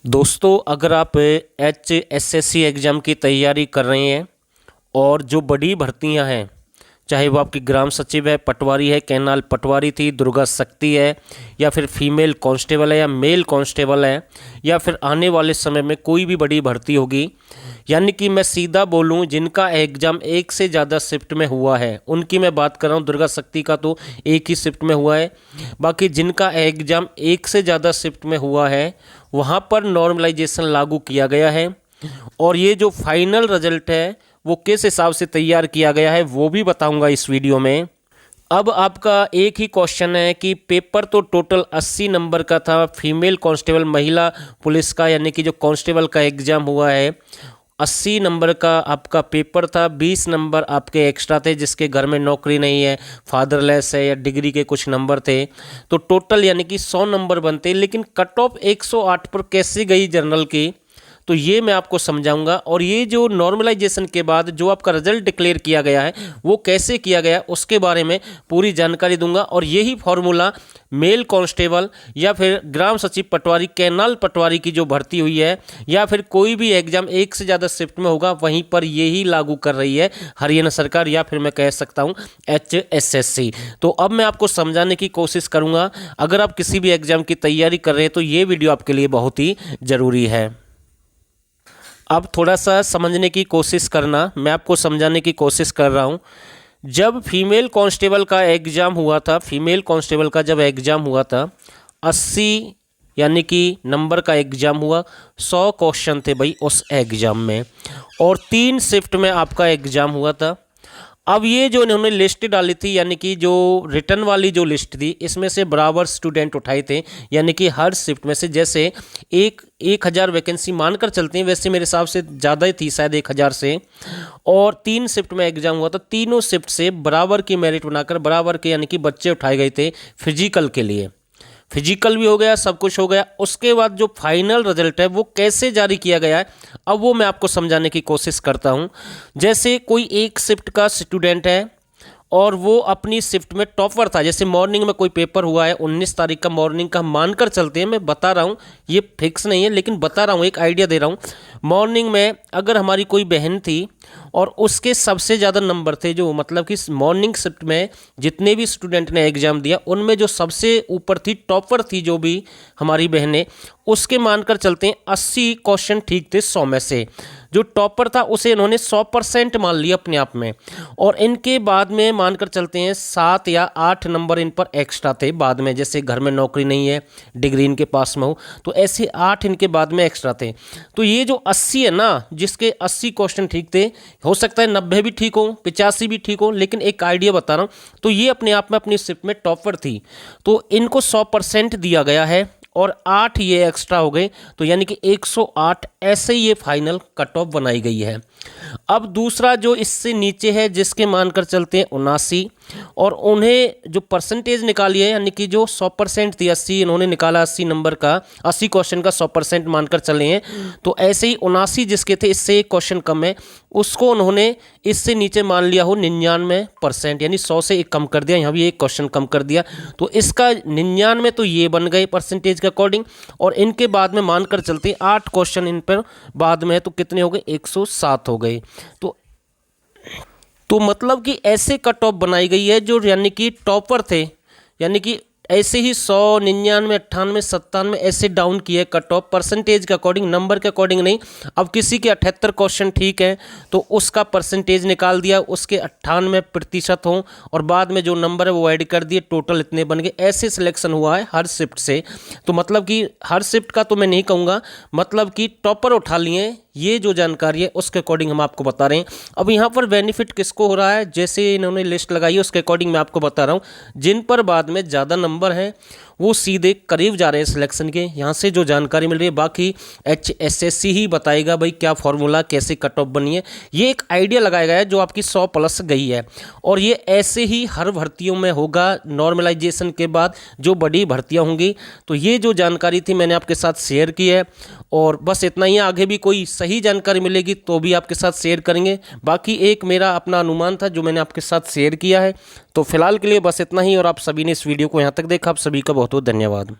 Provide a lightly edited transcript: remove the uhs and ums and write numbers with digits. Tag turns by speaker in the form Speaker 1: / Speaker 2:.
Speaker 1: दोस्तों, अगर आप HSSC एग्ज़ाम की तैयारी कर रहे हैं और जो बड़ी भर्तियां हैं, चाहे वो आपकी ग्राम सचिव है, पटवारी है, कैनाल पटवारी थी, दुर्गा शक्ति है, या फिर फीमेल कांस्टेबल है, या मेल कांस्टेबल है, या फिर आने वाले समय में कोई भी बड़ी भर्ती होगी, यानी कि मैं सीधा बोलूं जिनका एग्ज़ाम एक से ज़्यादा शिफ्ट में हुआ है उनकी मैं बात कर रहा हूं। दुर्गा शक्ति का तो एक ही शिफ्ट में हुआ है, बाकी जिनका एग्ज़ाम एक से ज़्यादा शिफ्ट में हुआ है वहां पर नॉर्मलाइजेशन लागू किया गया है। और ये जो फाइनल रिजल्ट है वो किस हिसाब से तैयार किया गया है वो भी बताऊंगा इस वीडियो में। अब आपका एक ही क्वेश्चन है कि पेपर तो टोटल 80 नंबर का था, फीमेल कांस्टेबल महिला पुलिस का, यानी कि जो कांस्टेबल का एग्ज़ाम हुआ है 80 नंबर का आपका पेपर था। 20 नंबर आपके एक्स्ट्रा थे जिसके घर में नौकरी नहीं है, फादरलेस है, या डिग्री के कुछ नंबर थे, तो टोटल यानी कि 100 नंबर बनते। लेकिन कट ऑफ 108 पर कैसे गई जनरल की, तो ये मैं आपको समझाऊंगा। और ये जो नॉर्मलाइजेशन के बाद जो आपका रिजल्ट डिक्लेयर किया गया है वो कैसे किया गया उसके बारे में पूरी जानकारी दूंगा। और यही फॉर्मूला मेल कांस्टेबल या फिर ग्राम सचिव पटवारी, कैनाल पटवारी की जो भर्ती हुई है, या फिर कोई भी एग्जाम एक से ज़्यादा शिफ्ट में होगा वहीं पर यही लागू कर रही है हरियाणा सरकार, या फिर मैं कह सकता हूँ HSSC। तो अब मैं आपको समझाने की कोशिश करूँगा। अगर आप किसी भी एग्ज़ाम की तैयारी कर रहे हैं तो ये वीडियो आपके लिए बहुत ही ज़रूरी है। अब थोड़ा सा समझने की कोशिश करना, मैं आपको समझाने की कोशिश कर रहा हूँ। जब फीमेल कांस्टेबल का एग्ज़ाम हुआ था, फीमेल कांस्टेबल का जब एग्ज़ाम हुआ था 80 यानी कि नंबर का एग्ज़ाम हुआ, 100 क्वेश्चन थे भाई उस एग्ज़ाम में, और 3 शिफ्ट में आपका एग्ज़ाम हुआ था। अब ये जो इन्होंने लिस्ट डाली थी, यानी कि जो रिटर्न वाली जो लिस्ट थी, इसमें से बराबर स्टूडेंट उठाए थे, यानी कि हर शिफ्ट में से, जैसे 1000 वैकेंसी मानकर चलते हैं, वैसे मेरे हिसाब से ज़्यादा ही थी शायद 1000 से, और 3 शिफ्ट में एग्ज़ाम हुआ था। तीनों शिफ्ट से बराबर की मेरिट बनाकर बराबर के यानी कि बच्चे उठाए गए थे फिजिकल के लिए। फिजिकल भी हो गया, सब कुछ हो गया। उसके बाद जो फाइनल रिजल्ट है वो कैसे जारी किया गया है अब वो मैं आपको समझाने की कोशिश करता हूं। जैसे कोई एक शिफ्ट का स्टूडेंट है और वो अपनी शिफ्ट में टॉपर था, जैसे मॉर्निंग में कोई पेपर हुआ है 19 तारीख का, मॉर्निंग का मानकर चलते हैं, मैं बता रहा हूँ, ये फिक्स नहीं है लेकिन बता रहा हूँ, एक आइडिया दे रहा हूँ। मॉर्निंग में अगर हमारी कोई बहन थी और उसके सबसे ज़्यादा नंबर थे, जो मतलब कि मॉर्निंग शिफ्ट में जितने भी स्टूडेंट ने एग्ज़ाम दिया उनमें जो सबसे ऊपर थी, टॉपर थी जो भी हमारी बहनें, उसके मानकर चलते हैं 80 क्वेश्चन ठीक थे 100 में से। जो टॉपर था उसे इन्होंने 100% मान लिया अपने आप में, और इनके बाद में मानकर चलते हैं 7 या 8 नंबर इन पर एक्स्ट्रा थे बाद में, जैसे घर में नौकरी नहीं है, डिग्री इनके पास में हो, तो ऐसे 8 इनके बाद में एक्स्ट्रा थे। तो ये जो 80 है ना, जिसके 80 क्वेश्चन ठीक थे, हो सकता है 90 भी ठीक हो, 85 भी ठीक हो, लेकिन एक आइडिया बता रहा हूँ, तो ये अपने आप में अपनी शिफ्ट में टॉपर थी, तो इनको 100% दिया गया है, और 8 ये एक्स्ट्रा हो गए, तो यानी कि 108 ऐसे ही ये फाइनल कट ऑफ बनाई गई है। अब दूसरा जो इससे नीचे है, जिसके मानकर चलते हैं 79, और उन्हें जो परसेंटेज निकाली है, यानी कि जो 100% थी 80, इन्होंने निकाला 80 नंबर का, 80 क्वेश्चन का 100% मानकर चले हैं, तो ऐसे ही 79 जिसके थे, इससे एक क्वेश्चन कम है, उसको उन्होंने इससे नीचे मान लिया हो 99%, यानी 100 से एक कम कर दिया, यहाँ भी एक क्वेश्चन कम कर दिया, तो इसका 99 तो ये बन गए परसेंटेज के अकॉर्डिंग। और इनके बाद में मानकर चलते हैं 8 क्वेश्चन इन पर बाद में, तो कितने हो गए, 107 हो गए। तो मतलब कि ऐसे कट ऑफ बनाई गई है जो यानी कि टॉपर थे, यानी कि ऐसे ही 100, 99, 98, 97 ऐसे डाउन किए कट ऑफ, परसेंटेज के अकॉर्डिंग, नंबर के अकॉर्डिंग नहीं। अब किसी के 78 क्वेश्चन ठीक है तो उसका परसेंटेज निकाल दिया, उसके 98% हों, और बाद में जो नंबर है वो ऐड कर दिए, टोटल इतने बन गए। ऐसे सिलेक्शन हुआ है हर शिफ्ट से। तो मतलब कि हर शिफ्ट का तो मैं नहीं कहूँगा, मतलब कि टॉपर उठा लिए, ये जो जानकारी है उसके अकॉर्डिंग हम आपको बता रहे हैं। अब यहाँ पर बेनिफिट किसको हो रहा है, जैसे इन्होंने लिस्ट लगाई है उसके अकॉर्डिंग मैं आपको बता रहा हूँ। जिन पर बाद में ज़्यादा नंबर हैं वो सीधे करीब जा रहे हैं सिलेक्शन के, यहाँ से जो जानकारी मिल रही है। बाकी HSSC ही बताएगा भाई क्या फॉर्मूला, कैसे कट ऑफ बनी है। ये एक आइडिया लगाया गया है जो आपकी 100 प्लस गई है, और ये ऐसे ही हर भर्तियों में होगा नॉर्मलाइजेशन के बाद जो बड़ी भर्तियाँ होंगी। तो ये जो जानकारी थी मैंने आपके साथ शेयर की है, और बस इतना ही। आगे भी कोई सही जानकारी मिलेगी तो भी आपके साथ शेयर करेंगे। बाकी एक मेरा अपना अनुमान था जो मैंने आपके साथ शेयर किया है। तो फिलहाल के लिए बस इतना ही, और आप सभी ने इस वीडियो को यहाँ तक देखा, आप सभी का बहुत बहुत धन्यवाद।